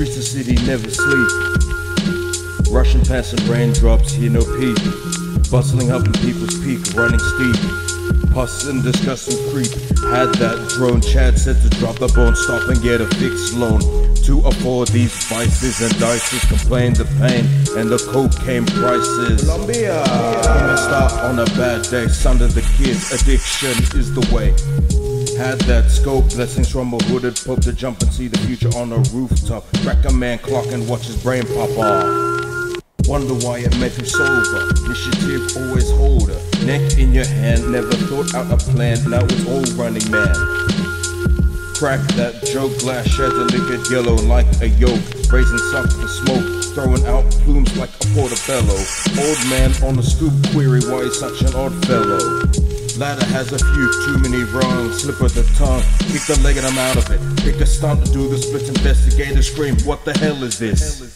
streets of city never sleep. Rushing past some raindrops, hear no peep. Bustling up in people's peak, running steep. Pus and disgusting creep. Had that drone, Chad said to drop the bone, stop and get a fixed loan. To afford these vices and dices, complain the pain and the cocaine prices. Colombia. He messed up on a bad day, son of the kids, addiction is the way. Had that scope, blessings from a hooded pope to jump and see the future on a rooftop. Crack a man clock and watch his brain pop off. Wonder why it made him sober. Initiative always holder. Neck in your hand, never thought out a plan. Now it's all running man. Crack that joke, glass shards a liquid yellow like a yolk. Raising suck for smoke, throwing out plumes like a portobello. Old man on the stoop query why he's such an odd fellow. Ladder has a few too many wrongs. Slip of the tongue, kick the leg and I'm out of it. Pick a stunt to do the split, investigator scream, what the hell is this?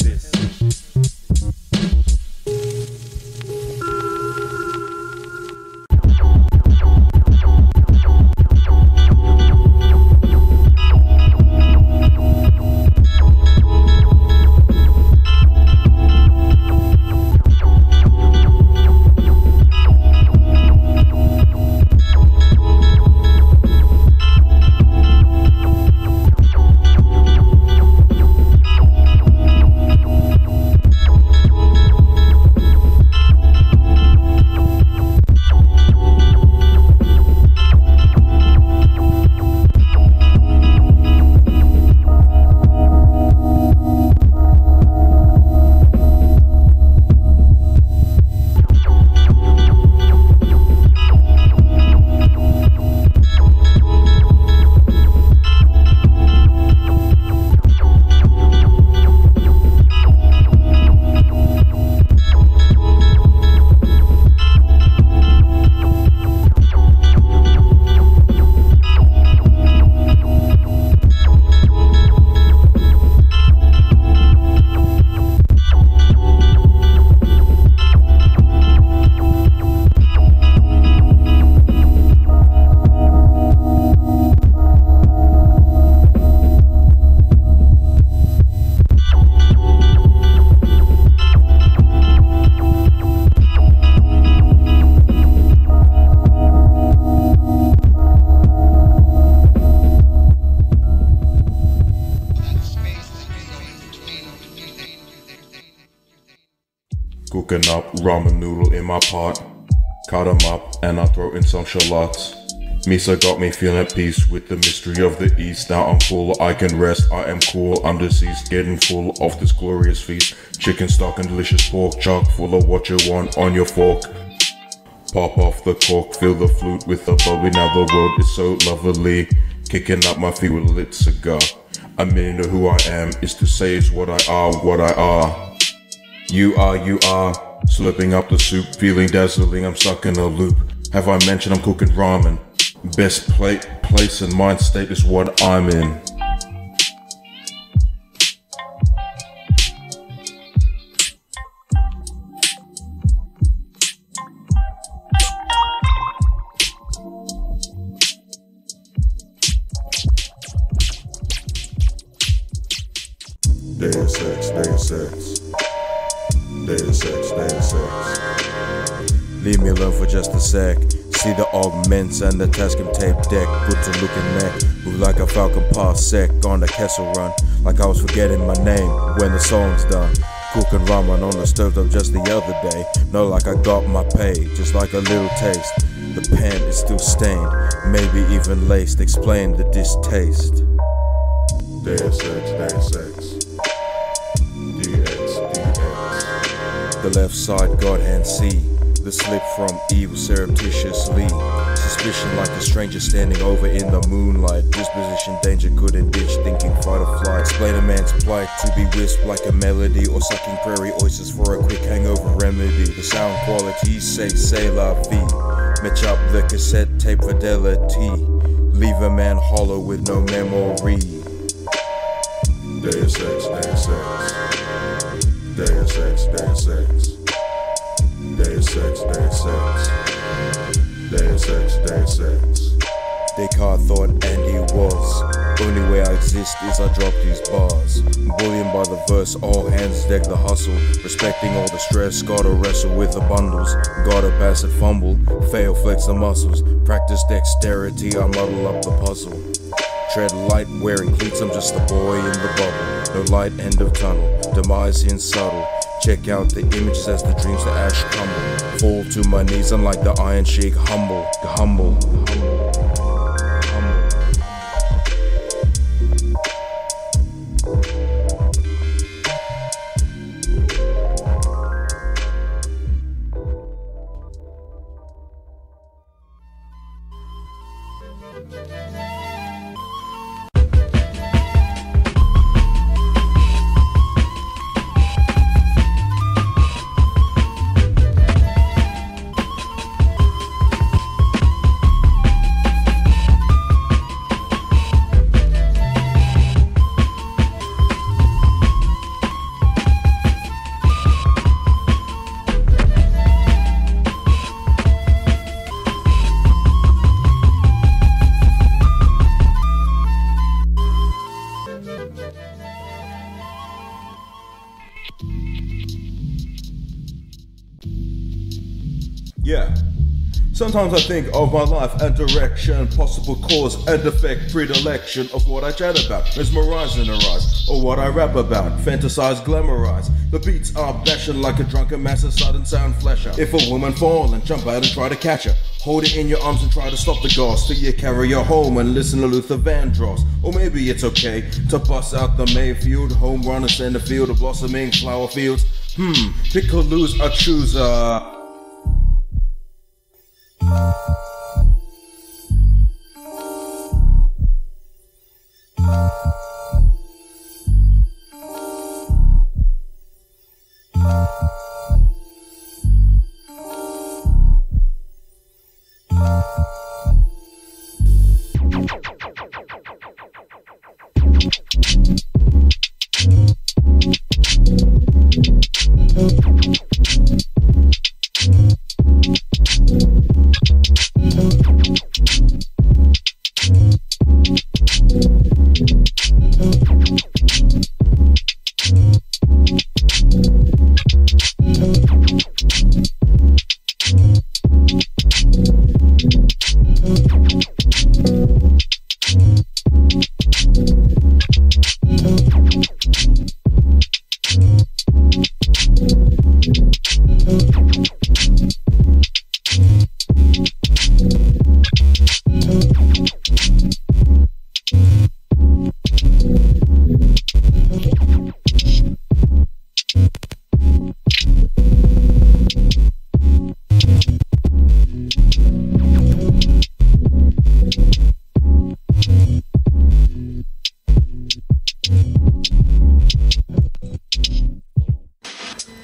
Cooking up ramen noodle in my pot. Cut 'em up and I throw in some shallots. Misa got me feeling at peace with the mystery of the East. Now I'm full, I can rest, I am cool, I'm deceased, getting full of this glorious feast. Chicken stock and delicious pork, chock full of what you want on your fork. Pop off the cork, fill the flute with the bubbly, now the world is so lovely. Kicking up my feet with a lit cigar. A meaning of who I am is to say is what I are, what I are. You are, slurping up the soup, feeling dazzling, I'm stuck in a loop. Have I mentioned I'm cooking ramen? Best place and mind state is what I'm in. Deus Ex, Deus Ex. Deus Ex, Deus Ex. Leave me alone for just a sec. See the augments and the Tascam tape deck. Good to looking neck. Move like a falcon past sec on the Kessel run. Like I was forgetting my name when the song's done. Cooking ramen on the stove top just the other day. Know like I got my pay, just like a little taste. The pen is still stained, maybe even laced. Explain the distaste. Deus Ex, Deus Ex. The left side, God hand see. The slip from evil surreptitiously. Suspicion like a stranger standing over in the moonlight. Disposition, danger, couldn't ditch, thinking fight or flight. Explain a man's plight, to be wisped like a melody. Or sucking prairie oysters for a quick hangover remedy. The sound quality, say la vie. Match up the cassette tape fidelity. Leave a man hollow with no memory. Deus Ex, Deus Ex. Deus Ex, Deus Ex. Deus Ex, Deus Ex. Deus Ex, Deus Ex. Descartes thought and he was. Only way I exist is I drop these bars. Bullying by the verse, all hands deck the hustle. Respecting all the stress, gotta wrestle with the bundles. Gotta pass it, fumble, fail, flex the muscles. Practice dexterity, I muddle up the puzzle. Tread light, wearing cleats, I'm just a boy in the bubble. No light, end of tunnel, demise in subtle. Check out the images as the dreams to ash crumble. Fall to my knees, I'm like the Iron Sheik, humble. Yeah. Sometimes I think of my life and direction, possible cause and effect, predilection of what I chat about, mesmerize and arise, or what I rap about, fantasize, glamorize. The beats are bashing like a drunken master, sudden sound flasher. If a woman fall and jump out and try to catch her, hold it in your arms and try to stop the gas till you carry her home and listen to Luther Vandross. Or maybe it's okay to bust out the Mayfield, home run and center field of blossoming flower fields. Pick or lose, I choose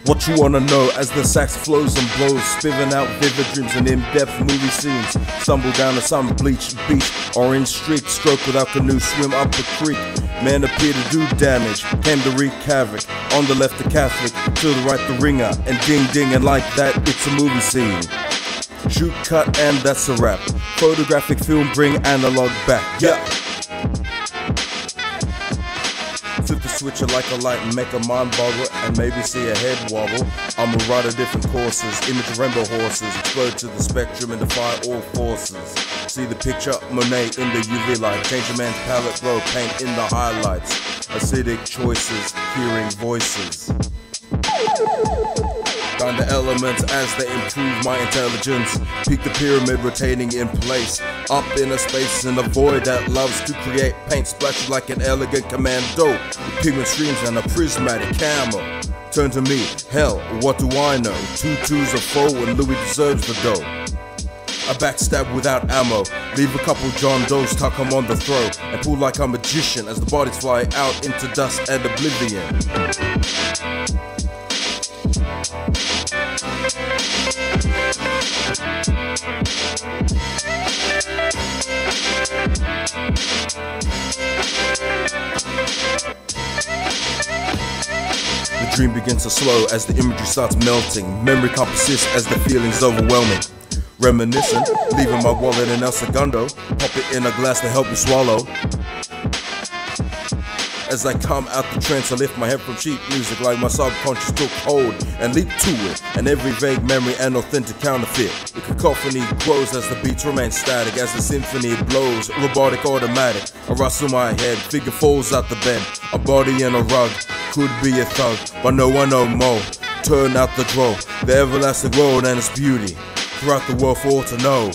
what you wanna know as the sax flows and blows, spiving out vivid dreams and in-depth movie scenes. Stumble down to some bleached beach, orange streak, stroke without canoe, swim up the creek. Man appear to do damage, came to wreak havoc. On the left the Catholic, to the right the ringer, and ding ding, and like that it's a movie scene. Shoot, cut, and that's a wrap. Photographic film, bring analog back. Yeah. Flip the switcher like a light and make a mind boggle and maybe see a head wobble. I'ma ride a different courses, image rainbow horses, explode to the spectrum and defy all forces. See the picture, Monet in the UV light, change a man's palette glow, paint in the highlights. Acidic choices, hearing voices. Find the elements as they improve my intelligence. Peak the pyramid retaining in place. Up in a space in a void that loves to create paint splashes like an elegant commando. With pigment streams and a prismatic camera. Turn to me, hell, what do I know? 2 twos are foe and Louis deserves the dough. A backstab without ammo. Leave a couple John Does, tuck 'em on the throat, and pull like a magician as the bodies fly out into dust and oblivion. The dream begins to slow as the imagery starts melting. Memory can't persist as the feeling's overwhelming. Reminiscing, leaving my wallet in El Segundo. Pop it in a glass to help me swallow. As I come out the trance, I lift my head from sheet music like my subconscious took hold and leaped to it. And every vague memory and authentic counterfeit. The cacophony grows as the beats remain static, as the symphony blows, robotic automatic. I rustle my head, figure falls out the bed, a body in a rug. Could be a thug, but no one no more. Turn out the glow, the everlasting road and its beauty throughout the world for all to know.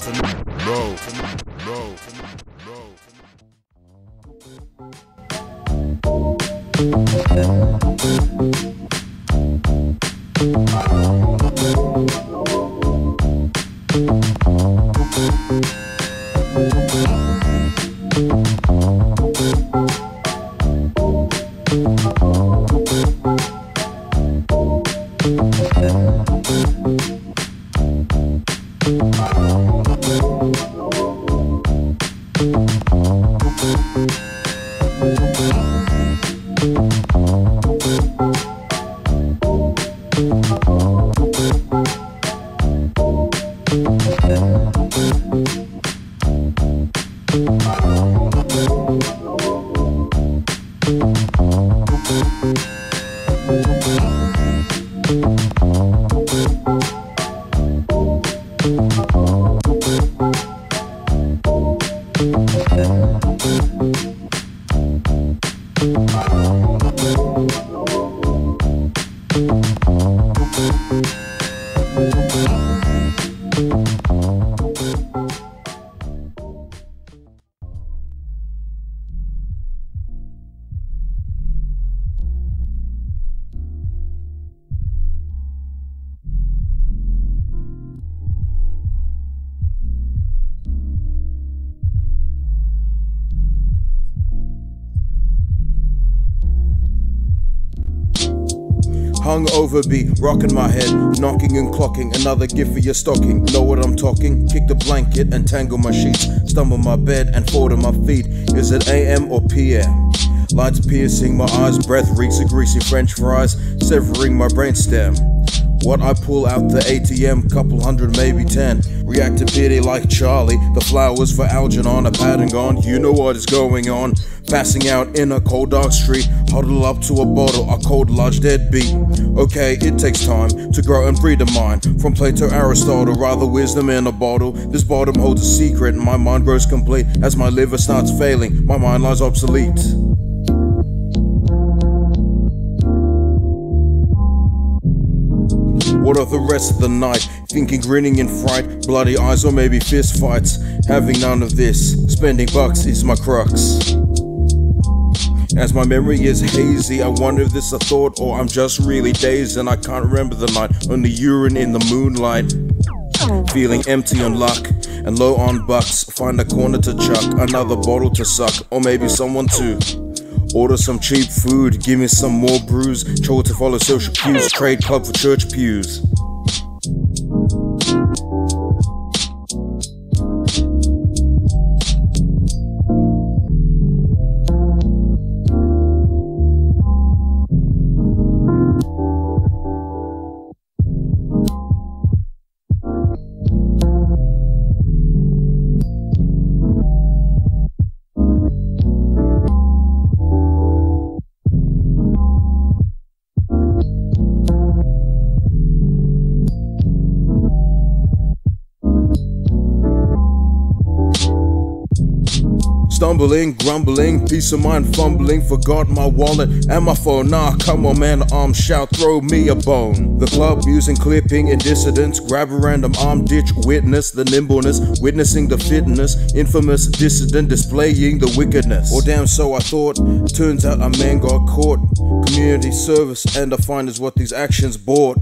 Hung over beat, rocking my head, knocking and clocking, another gift for your stocking. Know what I'm talking? Kick the blanket and tangle my sheets, stumble my bed and fold on my feet. Is it AM or PM? Lights piercing my eyes, breath reeks of greasy French fries, severing my brainstem. What I pull out the ATM, couple hundred, maybe 10. React to pity like Charlie, the flowers for Algernon, a pattern gone, you know what is going on. Passing out in a cold dark street, huddle up to a bottle, a cold large deadbeat. Okay, it takes time to grow and breed a mind. From Plato, Aristotle, rather wisdom in a bottle. This bottom holds a secret, and my mind grows complete. As my liver starts failing, my mind lies obsolete. What of the rest of the night? Thinking, grinning in fright, bloody eyes or maybe fist fights. Having none of this, spending bucks is my crux. As my memory is hazy, I wonder if this a thought or I'm just really dazed and I can't remember the night. Only urine in the moonlight. Feeling empty on luck and low on bucks. Find a corner to chuck, another bottle to suck, or maybe someone to order some cheap food. Give me some more brews. Chore to follow social cues. Trade club for church pews. Stumbling, grumbling, peace of mind fumbling, forgot my wallet and my phone. Nah, come on man, arm shout, throw me a bone. The club using clipping in dissidence, grab a random arm, ditch witness the nimbleness, witnessing the fitness, infamous dissident displaying the wickedness. Or damn, so I thought, turns out a man got caught. Community service and a fine is what these actions bought.